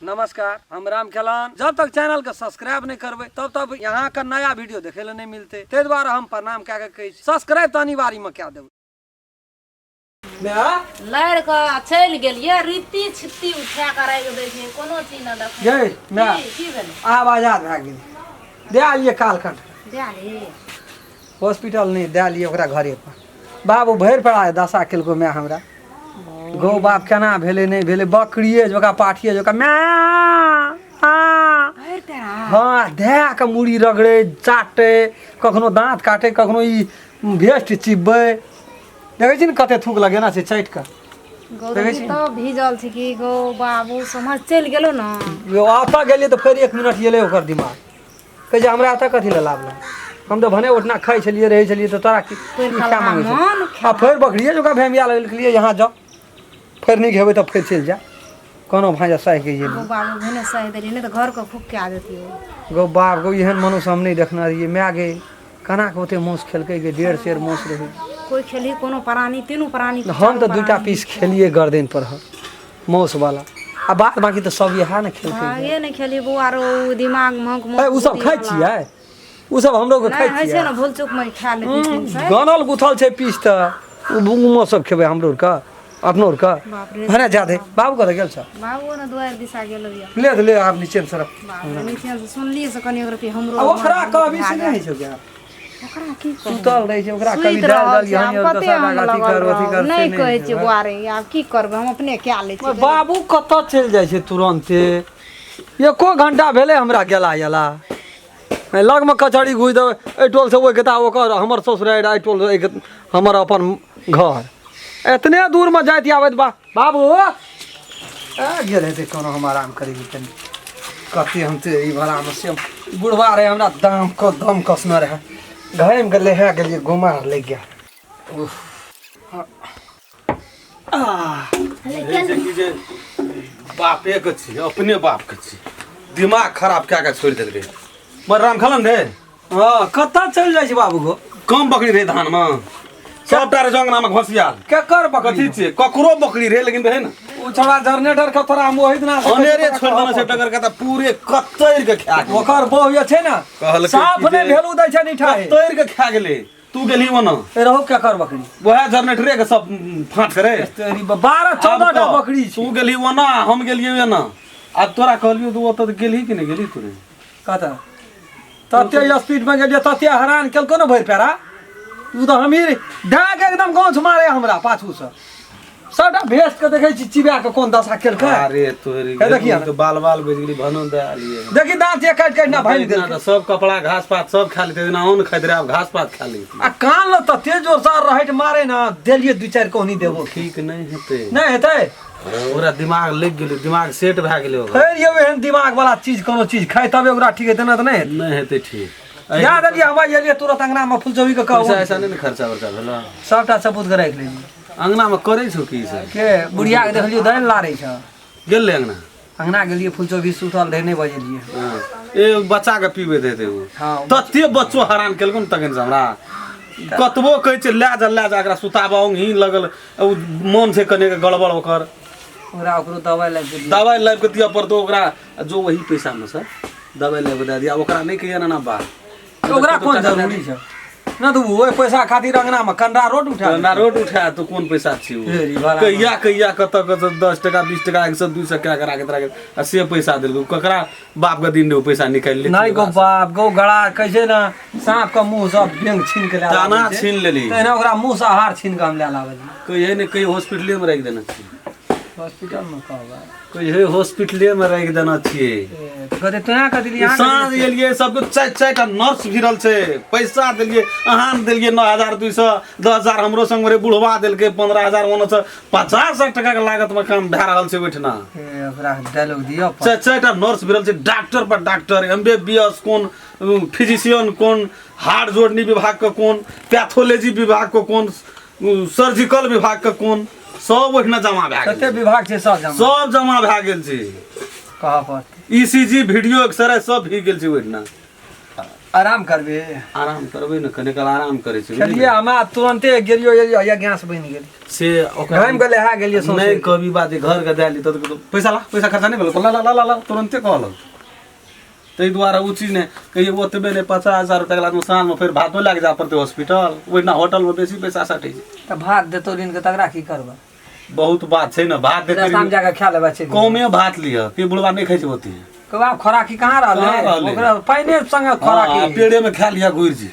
नमस्कार, हम राम खेलान। जब तक चैनल के सब्सक्राइब नहीं करबे तब तक यहाँ का नया वीडियो देखे ले नहीं मिलते। ते द्वारा हम प्रणाम क्या कहे सब्सक्राइब तो अनिवार्य में क्या देबे। लड़ के चल गेलिए रीति छित्ती उठा कर आइ दै छै कोनो चीज न देख जय मैं की भेल आवाज भ गेल दे आलिए काल कट दे आली हॉस्पिटल नहीं दे आलिए ओकरा घरे पर बाबू भर पड़ा दशा केलको मैं हमरा गौ बाप केना भेले नहीं भेले बकरिए जोका पाठिए जोका मैं हाँ दे के मुड़ी रगड़े चाटे कखनो दांत काटे कखनो ई भेस्ट चिब्बे देखे छी न कते थूक लगे ना से चाट के गौरी तो भीजल छी कि गो बाबू समझ चल गेलो न यो आता गेलिए तो फिर 1 मिनट येले ओकर दिमाग कहे हमरा आता कथि ले लाभला हम तो भने उठना खाई छलिए रहे छलिए तो तोरा की क्या मांगे छ आ फिर बकरिए जोका भेमिया लिए यहाँ जाओ फिर नहीं घेबे तो फिर चल जा कोनो भाजा सह के ये गो बाबू भने सह देली नहीं तो घर को फूक के आ देती गो बाप गो एहन मनुष्य हम नहीं देखना रहिए मैं गे कना के ओते मोस खेलके गे 1.5 शेर मोस रहे कोई खेली कोनो प्राणी तीनों प्राणी हम तो 2टा पीस खेलिए गर्दन पर मोस वाला आ बाद बाकी तो सब यहा न खेलके आगे नहीं खेली बुआ रो दिमाग महक ए उ सब खाइ छियै उ सब हमरो के खाइ छियै छियै ना भूल चूक में खा लेती से गनल गुथल छै पीस त उ बुंगुमो सब खेबै हमरो का अपनोर का बाप रे भने जादे बाबू कत गेल छ बाबू ने दुआर दिशा गेल बिया ले आप नीचे में सरफ बाप रे नीचे से सुनली से कनी अगर हमरो ओकरा कभी से नहीं छै क्या ओकरा की कहू सुतल रहै छै ओकरा कभी डाल डाल यहाँ और दसा लगाती कर अथी कर नहीं कहै छै बुआरे आब की करबै हम अपने क्या ले छी बाबू कत चल जाइ छै तुरंते एको घंटा भेले हमरा गेला यला लग में कचड़ी घुइ दे ए टोल से ओइ केता ओकर हमर ससुराल आई टोल हमर अपन घर इतने दूर में जाइत आबैत बाबू गेल हेतै कोनो हम आराम करेगी तनी कते हम ते ई भला में से बुढ़वा रहे हमरा दाम को दम कसना रहे घरे में ले है गेलिए घुमा ले गया बापे के छी अपने बाप के छी दिमाग खराब क्या के छोड़ देलकै मर राम खलन रे हां कत्ता चल जाइ छै बाबू को कम बकरी रे धान में सबटा रे जंगना में घसियाल केकर बकरी कथी छै ककरो बकरी रे लेकिन है ना उ छोड़ा जनरेटर के तोरा मोहित ना अनेरे छोड़ देना से टकर के त पूरे कत्तैर के खा गेल ओकर बहु जे छै ना साफ ने भेलू दै छै निठाई कत्तैर के खा गेले तू गेली ओना ए रहू केकर बकरी वह जनरेटरे के सब फाट करे तेरी 12-14 टा बकरी छै तू गेली ओना हम गेलियै ओना अब तोरा कहलियो तू ओत गेली कि नहीं गेली तू रे कता तते स्पीड में गेलिए तते हैरान केलको न भर पेरा तू तो हमीर डाक एकदम गांव मारे हमरा पाछू से सबटा भेस के देखै छी चिबा के कोन दशा केलकै अरे तोरी देखिए तो बाल बाल बेच गेली भनो दे आलिए देखी दांत ये काट काट ना भाई दे तो सब कपड़ा घास पात सब खा लेते ना ओन खाइत रहे अब घास पात खा ली आ कान ल तते जोर से रहट मारे ना देलिए 2-4 कोहनी देबो ठीक नहीं हेते नहीं हेतै पूरा दिमाग लग गेलै दिमाग सेट भए गेलै ओकर फेर ये एहन दिमाग वाला चीज कोनो चीज खाइ तबे ओकरा ठीक हेतै ना त नहीं नहीं हेते ठीक याद अलिए हवा एलिए तुरंत अंगना में फुलचौरी के कहू पैसा ऐसा नहीं खर्चा वर्चा भेलो सबटा सबूत के राख लेली अंगना में करे छौ की से के बुढ़िया के देखलियो दैन लारै छ गेल ले अंगना अंगना गेलिए फुलचौरी सुतल रहे नहीं बजेलिए हां ए बच्चा के पीबे देते वो हां तते बच्चो हैरान केलको न तखन से हमरा कतबो कहै छै ले जा एकरा सुताबा ही लगल मन से कने के गड़बड़ ओकर ओकरो दवाई लाग गेल दवाई लाइव के दिया पर तो ओकरा जो वही पैसा में सर दवाई लाइव दे दिया ओकरा नहीं कहिया ना बा ओकरा कोन जरूरी छ ना तू ओए पैसा खातिर अंगना में कंडा रोड उठा ना रोड उठा तो कौन पैसा छी कहिया कत 10 टका 20 टका 100 200 क्या करा के तरह से पैसा देलको ककरा बाप के दिन पैसा निकाल ले नहीं गो बाप गो गड़ा कैसे ना सांप का मुंह सब बेंग छीन के ले दाना छीन लेली तेने ओकरा मुंह से आहार छीन के हम ले लावे कहिए ने कहीं हॉस्पिटल में रख देना छी हॉस्पिटल में कहबा कहिए हॉस्पिटल में रख देना छी कते तोया कते यहां सांझ एलिए सब चाय टा नर्स भिरल छै पैसा देलिए अहान देलिए 9200 10000 हमरो संग रे बुढ़वा देलके 15000 ओनो से 50 टका के लागत में काम भए रहल छै ओठना ओकरा डायलॉग दियो चाय टा नर्स भिरल छै डॉक्टर पर डॉक्टर एमबीबीएस कोन फिजिशियन कोन हार्ट जोड़नी विभाग के कोन पैथोलॉजी विभाग के कोन सर्जिकल विभाग के कोन सब ओठना जमा भए गेल कते विभाग छै सब जमा भए गेल छै कहा पर ईसीजी वीडियो एक्सरे सब भी गेल छै ओठना आराम करबे आराम करबे न कने काल आराम करे छै चलिए हमा तुरंते गेलियो या गैस बन गेल से ओकरा घाम गेले हा गेलिए सो नहीं कभी बात घर के दाली तो पैसा ला पैसा खर्चा नहीं भेल ला ला ला ला तुरंते कहल तै द्वारा उ चीज ने कहिए ओतबे ने 50,000 रुपया लागत साल में फिर भातो लाग जा पड़ते हॉस्पिटल ओइना होटल में बेसी पैसा सटे छै त भात देतो दिन के तगड़ा की करबा बहुत बात छै न भात देते शाम जाके खा लेबा छै कमे भात लिया के बुढ़वा नहीं खाइ छै होती है कबा खोराकी कहाँ कहाँ रहले रहले? ओकरा पाइने संगे खोराकी पेड़े में खा लिया गुर जी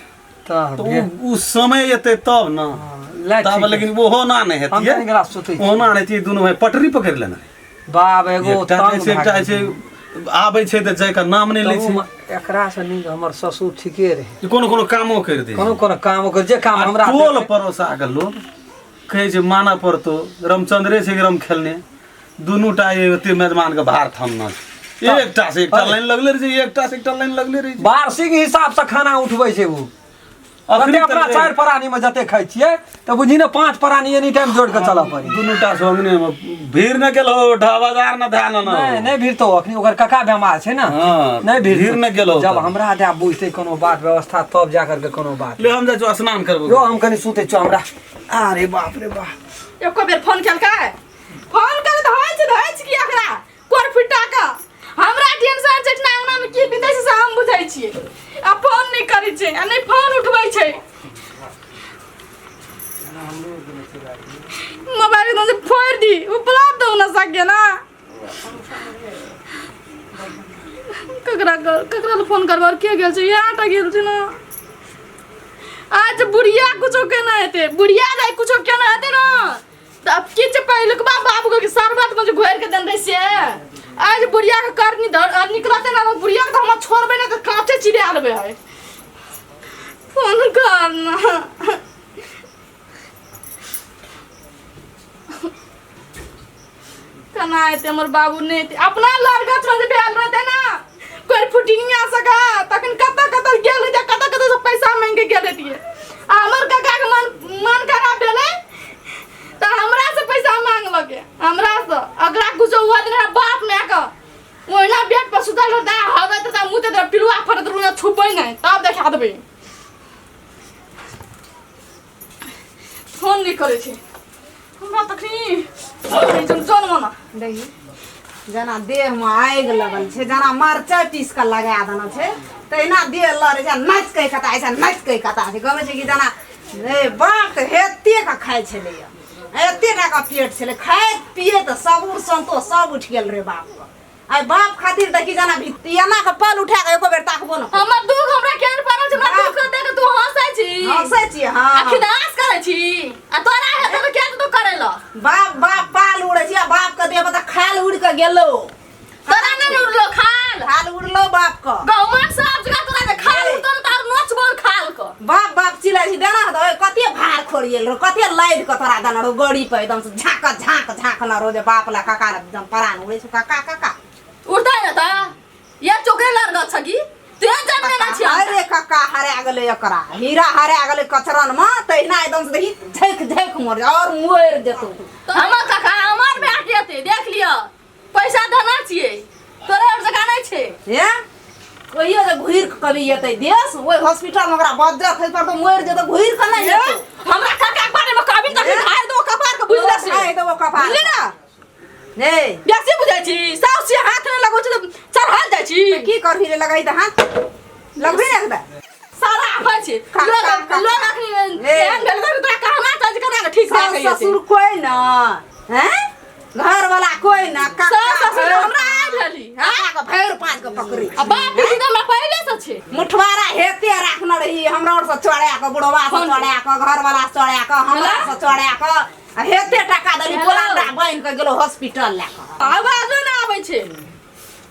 त तो उ समय एते तब न तब लेकिन वो होना नहीं हम हेतिए कनी गिलास सुतै होना नहीं थी दोनों भाई पटरी पकड़ लेना बाब एगो एकटा छै आबै छै त जाय का नाम नहीं लै छै एकरा से नीक हमर ससुर ठीके रहे कोनो कोनो कामो कर दे कोनो काम ओकर जे काम हमरा टोल परोसा के लोग कहे छै माना पड़तो रामचंद्रे से रम खेलने दुनूटा एते मेजमान के भार थामना एकटा से एकटा लाइन लगले रही छै एकटा से एकटा लाइन लगले रही छै वार्षिक हिसाब से खाना उठबै छै उ अखनी अपना 4 प्राणी में जते खाइ छियै त बुझी ने 5 प्राणी एनी टाइम जोड़ के चला पड़ी दुनूटा संगने में भीड़ न गेलो ढाबादार न ध्यान न नहीं भीड़ तो अखनी ओकर काका बीमार छै ना हाँ, नहीं भीड़ न गेलो जब हमरा दे बुझते कोनो बात व्यवस्था तब जा करके कोनो बात ले हम जा स्नान करबो जो हम कनी सुते छ हमरा अरे बाप रे बाप एको बेर फोन केलकै फोन करे धैच की एकरा कोर फिटा का हमरा टेंशन छै ना अंगना में की बितै छै से हम बुझै छियै आ फोन नहीं करै छै आ नहीं फोन उठबै छै मोबाइल एकदम से फोड़ दी उपलब्ध हो ना सके ना ककरा फोन करबा और के गेल छै यहाँ टा गेल छै ना आज बुढ़िया कुछो केना हेते बुढ़िया जाय कुछो केना हेते ना त अब किछ पहले के बाबू के शरबत में जो घोर के दन रही से आज बुढ़िया के करनी धर निकलते ना बुढ़िया के हम छोड़बे ना त काटे चिड़े आलबे है फोन करना कना हेते हमर बाबू ने अपना लड़का छोड़ दे भेल रहते ना कोई फुटी नहीं आ सका तखन कत गेल जे कत से पैसा मांगे गेल दिए हमर काका के मन खराब भेले त हमरा से पैसा मांग लगे हमरा से अगला कुछ हुआ दिन बाप में का ओइना बेड पर सुतल रहता हवे त मुते त पिलुआ फरत रुना छुपै नहीं तब देखा देबे फोन नहीं करे छै हमरा तखनी जन मना देखी जना देह में आगि लगल छै जना मरचाइ पीस के लगा देना छै तहिना देह लड़े छै नाच के कता ऐसा नाच के कता छै कहै छै कि जना रे बाप हेते का खाइ छलै एते टा का पेट छलै खाइत पिए त सबूर संतोष सब उठ गेल रे बाप के आई बाप खातिर देखी जना भितियाना के पल उठा के एको बेर ताकबो न हमर दुख हमरा केन पड़ल छै हमरा दुख देख तू हंसै छी हंसै छी हां अखिदास करै छी आ तोरा हेते त के तू करै ल बाप पाल उड़े छी बाप के देह पर खाल उड़ के गेलो तोरा नहीं उड़लो खाल उड़लो बाप के गौमन सब जगह तोरा जे खाल उड़तन तार नोच बोल खाल क बाप चिल्ला छी देना त कते भार खोरियल रो कते लाइद क तोरा देना रो गड़ी पे एकदम से झाक न रो जे बाप ला काका एकदम परान उड़े छ काका उड़ता है त या चोकरे लड़ छ की ते जानने ना छी अरे काका हरा गेले एकरा हीरा हरा गेले कचरन में तहिना एकदम से देखी झक मर और मोर देतो हमर काका हमर में आके देख लियो पैसा देना छिए तोरे और जगह नहीं छे हे कहियो जे घुइर के कभी एते देश ओइ हॉस्पिटल में ओकरा बज्जर खइ पर तो मोर जेतो घुइर के नहीं जेतो हमरा काका के बारे में कभी तक धार दो कपार के बुझले से खाइ देबो कपार बुझली ना ने बेसी बुझै छी साउस से हाथ में लगो छ चढ़ाल जाइ छी की करबी रे लगाई त हाथ लगबे ने एकदा सारा आफा छे लोग अखनी एहन भेल त तोरा कहना चाहि कना के ठीक से कहिए ससुर कोई ना हैं घर वाला कोई ना काका ससुर हमरा आ भेली हां का भैर पांच के पकड़ी आ बाप भी हमरा पहले से छे मुठवारा हेते राखन रही हमरा और से चढ़ा के बुढ़वा से चढ़ा के घर वाला से चढ़ा के हमरा से चढ़ा के हेते टका दली बोलांडा बन के गेलो हॉस्पिटल ला के आवाज ना आबै छे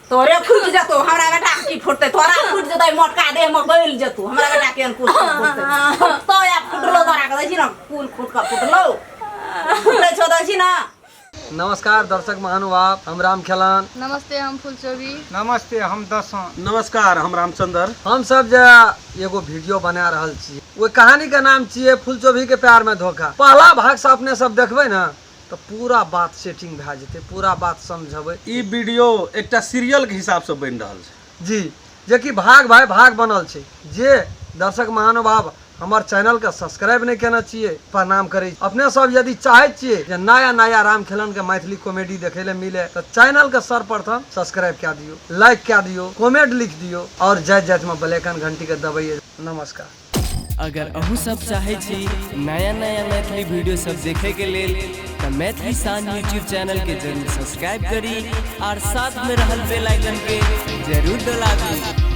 तोरे फुट जतो हमरा बेटा की फुटते तोरा फुट जतै मोटका देह में गइल जतो हमरा बेटा केन कुल फुटते तो या फुटलो तोरा के देखी ना कुल फुट का फुटलो फुटले छ देखी ना नमस्कार दर्शक महानुभाव हम राम खेलान नमस्ते हम फुलचोरी नमस्ते हम दसन नमस्कार हम रामचंद्र हम सब जे एगो वीडियो बना रहल छी वो कहानी का नाम छिए फुलचोभी के प्यार में धोखा पहला भाग से अपने सब देखबै ना तो पूरा बात सेटिंग भए जेतै पूरा बात समझबै ई वीडियो एकटा सीरियल के हिसाब से बन रहल छै जी जे कि भाग भाई भाग बनल छै। जे दर्शक महानुभाव हमार चैनल के सब्सक्राइब नहीं करना चाहिए, प्रणाम करे। अपने सब यदि चाहे छिए जे नया नया रामखेलन के मैथिली कॉमेडी देखे ले मिले तो चैनल के सर्वप्रथम सब्सक्राइब क्या दियो, लाइक क्या दियो, कमेंट लिख दियो और जय जय में बेलैकन घंटी के दबाइए। नमस्कार। अगर अहू सब चाहे छी नया नया मैथिली वीडियो सब देखे के लेल तो मैथिली शान यूट्यूब चैनल के जरूर सब्सक्राइब करी और साथ में रहल बेल आइकन के जरूर दबाबी।